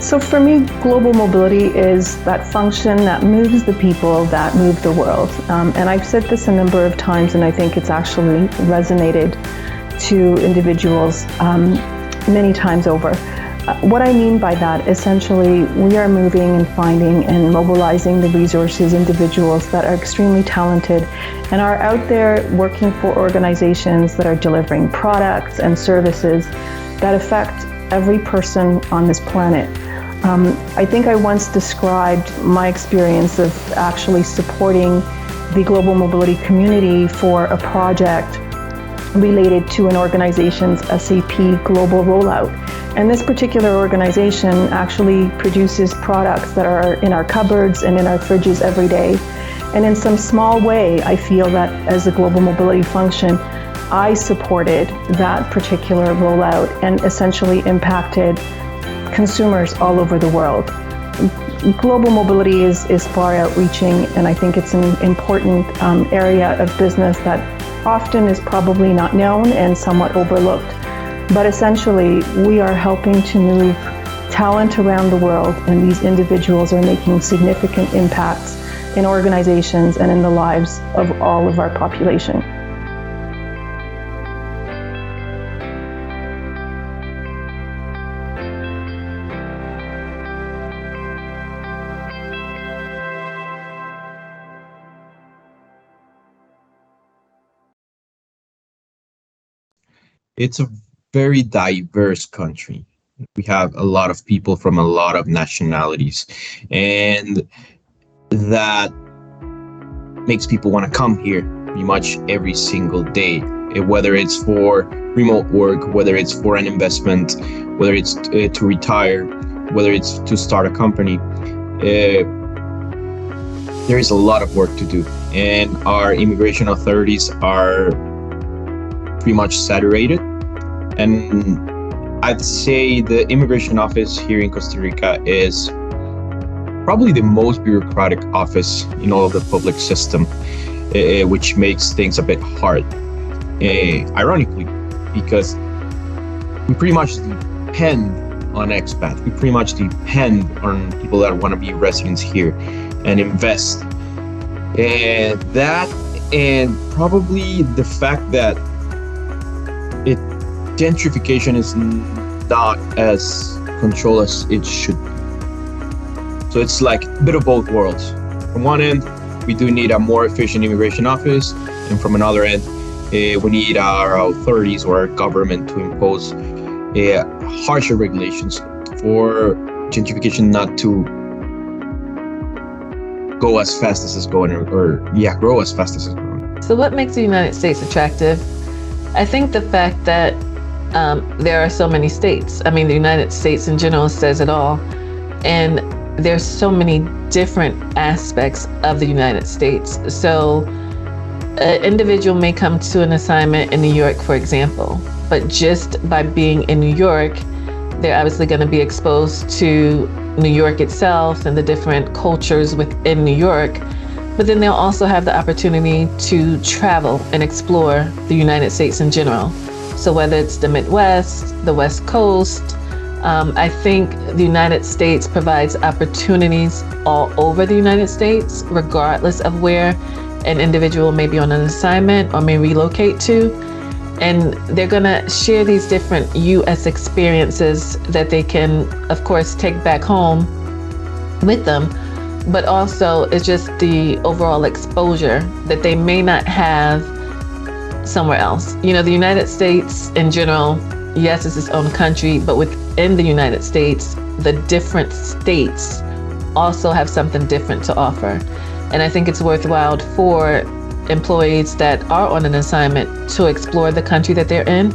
So for me, global mobility is that function that moves the people that move the world. And I've said this a number of times, and I think it's actually resonated to individuals many times over. What I mean by that, essentially, we are moving and finding and mobilizing the resources, individuals that are extremely talented and are out there working for organizations that are delivering products and services that affect every person on this planet. I think I once described my experience of actually supporting the global mobility community for a project related to an organization's SAP global rollout. And this particular organization actually produces products that are in our cupboards and in our fridges every day. And in some small way, I feel that as a global mobility function, I supported that particular rollout and essentially impacted consumers all over the world. Global mobility is far outreaching, and I think it's an important area of business that often is probably not known and somewhat overlooked. But essentially, we are helping to move talent around the world, and these individuals are making significant impacts in organizations and in the lives of all of our population. It's a very diverse country. We have a lot of people from a lot of nationalities, and that makes people want to come here pretty much every single day, whether it's for remote work, whether it's for an investment, whether it's to retire, whether it's to start a company. There is a lot of work to do, and our immigration authorities are pretty much saturated. And I'd say the immigration office here in Costa Rica is probably the most bureaucratic office in all of the public system, which makes things a bit hard. Ironically, because we pretty much depend on expats. We pretty much depend on people that want to be residents here and invest. And that, and probably the fact that gentrification is not as controlled as it should be. So it's like a bit of both worlds. From one end, we do need a more efficient immigration office, and from another end, we need our authorities or our government to impose harsher regulations for gentrification not to go as fast as it's going, grow as fast as it's growing. So what makes the United States attractive? I think the fact that there are so many states. I mean, the United States in general says it all. And there's so many different aspects of the United States. So an individual may come to an assignment in New York, for example, but just by being in New York, they're obviously going to be exposed to New York itself and the different cultures within New York. But then they'll also have the opportunity to travel and explore the United States in general. So whether it's the Midwest, the West Coast, I think the United States provides opportunities all over the United States, regardless of where an individual may be on an assignment or may relocate to. And they're going to share these different U.S. experiences that they can, of course, take back home with them. But also it's just the overall exposure that they may not have somewhere else. You know, the United States in general, yes, it's its own country, but within the United States, the different states also have something different to offer. And I think it's worthwhile for employees that are on an assignment to explore the country that they're in.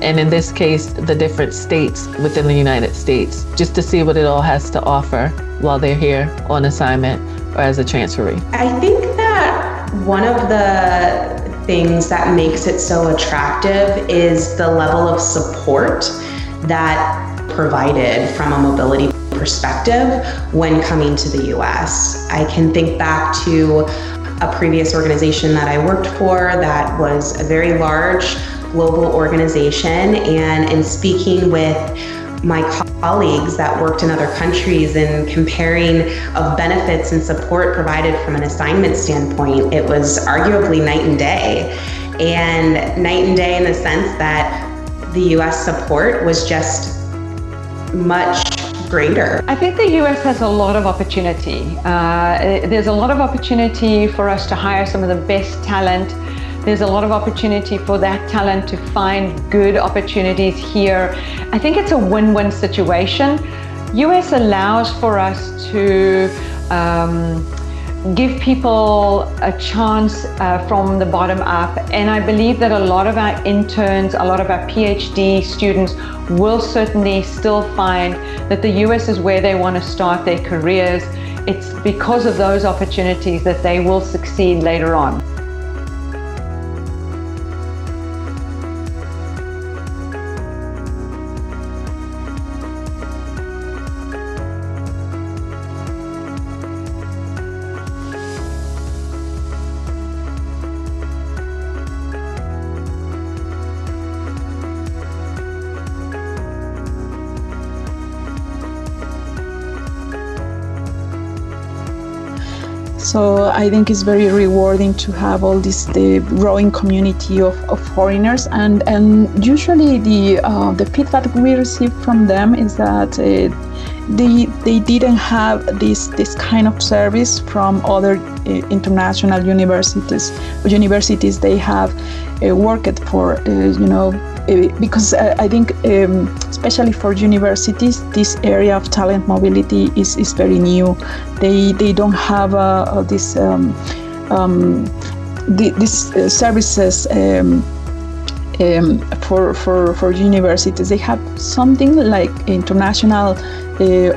And in this case, the different states within the United States, just to see what it all has to offer while they're here on assignment or as a transferee. I think that one of the things that makes it so attractive is the level of support that provided from a mobility perspective when coming to the US. I can think back to a previous organization that I worked for that was a very large global organization, and in speaking with my colleagues that worked in other countries and comparing of benefits and support provided from an assignment standpoint, it was arguably night and day. And night and day in the sense that the US support was just much greater. I think the US has a lot of opportunity. There's a lot of opportunity for us to hire some of the best talent. There's a lot of opportunity for that talent to find good opportunities here. I think it's a win-win situation. US allows for us to give people a chance from the bottom up. And I believe that a lot of our interns, a lot of our PhD students will certainly still find that the US is where they want to start their careers. It's because of those opportunities that they will succeed later on. So I think it's very rewarding to have all the growing community of foreigners, and usually the feedback we receive from them is that they didn't have this kind of service from other international universities they have worked for, because I think especially for universities, this area of talent mobility is very new. They don't have these services for universities. They have something like international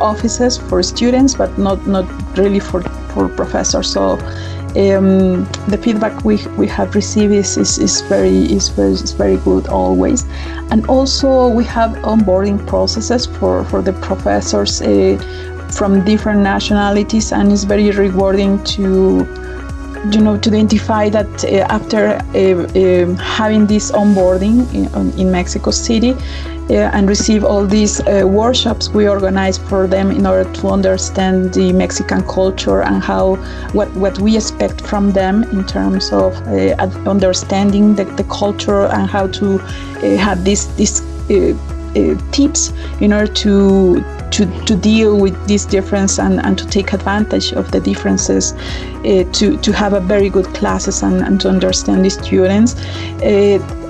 offices for students, but not really for professors. So the feedback we have received is very good always. And also we have onboarding processes for the professors from different nationalities, and it's very rewarding to identify that after having this onboarding in Mexico City and receive all these workshops we organize for them in order to understand the Mexican culture and what we expect from them in terms of understanding the culture and how to have these tips in order to deal with this difference and to take advantage of the differences, to have a very good classes and to understand the students.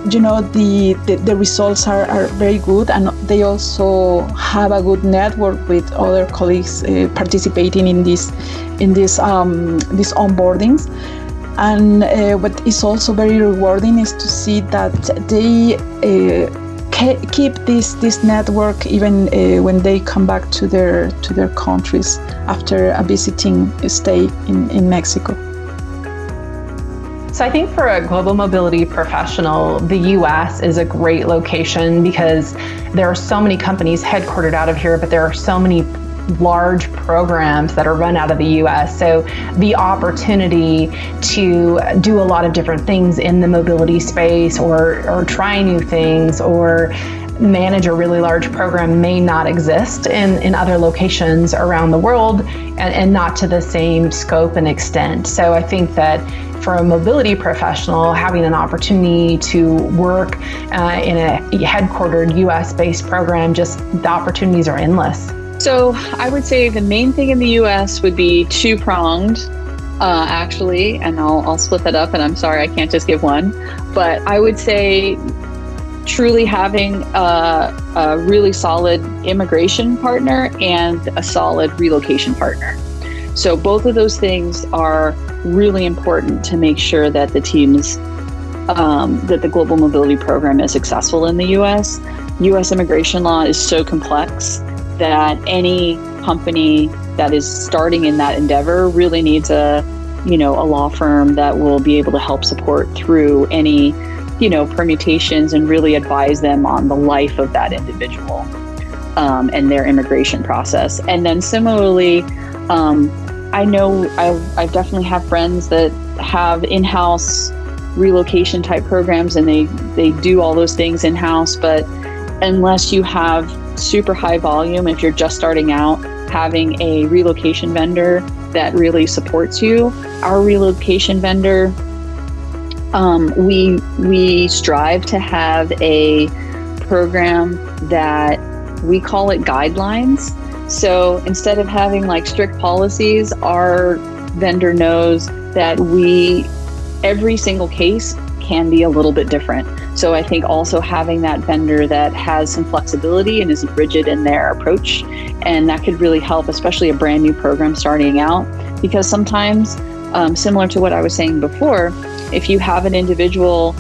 The results are very good, and they also have a good network with other colleagues participating in these onboardings. And what is also very rewarding is to see that they keep this network even when they come back to their countries after a visiting stay in Mexico. So I think for a global mobility professional, the US is a great location because there are so many companies headquartered out of here, but there are so many large programs that are run out of the US. So the opportunity to do a lot of different things in the mobility space or try new things or manage a really large program may not exist in other locations around the world, and not to the same scope and extent. So I think that for a mobility professional, having an opportunity to work in a headquartered US-based program, just the opportunities are endless. So I would say the main thing in the US would be two-pronged, actually, and I'll split that up, and I'm sorry I can't just give one. But I would say truly having a really solid immigration partner and a solid relocation partner. So both of those things are really important to make sure that the teams, that the Global Mobility Program is successful in the US. US immigration law is so complex that any company that is starting in that endeavor really needs a law firm that will be able to help support through any, permutations and really advise them on the life of that individual and their immigration process. And then similarly, I know I definitely have friends that have in-house relocation type programs, and they do all those things in-house, but unless you have super high volume, if you're just starting out, having a relocation vendor that really supports you. Our relocation vendor, we strive to have a program that we call it guidelines. So instead of having like strict policies, our vendor knows that every single case can be a little bit different. So I think also having that vendor that has some flexibility and isn't rigid in their approach, and that could really help, especially a brand new program starting out, because sometimes, similar to what I was saying before, if you have an individual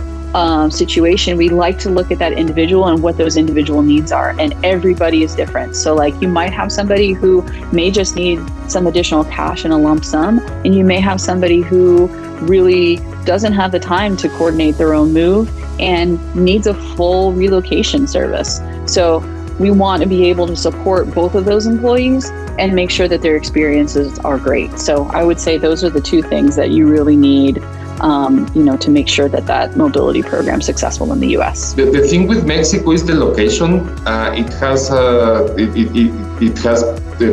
situation, we like to look at that individual and what those individual needs are, and everybody is different. So like you might have somebody who may just need some additional cash in a lump sum, and you may have somebody who really doesn't have the time to coordinate their own move and needs a full relocation service. So we want to be able to support both of those employees and make sure that their experiences are great. So I would say those are the two things that you really need, to make sure that mobility program is successful in the U.S. The thing with Mexico is the location. It has the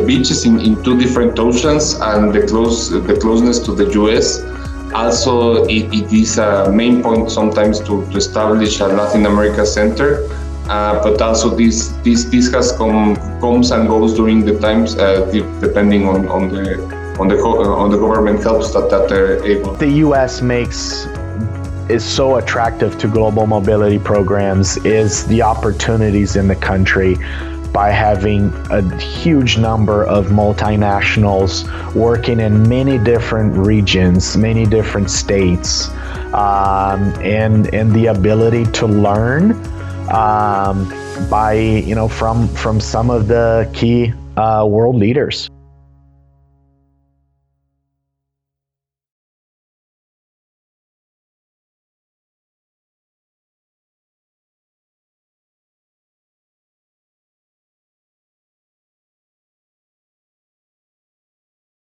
beaches in two different oceans, and the closeness to the U.S. Also, it is a main point sometimes to establish a Latin America center. But also this has comes and goes during the times, depending on the government helps that they're able. The U.S. is so attractive to global mobility programs is the opportunities in the country by having a huge number of multinationals working in many different regions, many different states, and the ability to learn by from some of the key world leaders.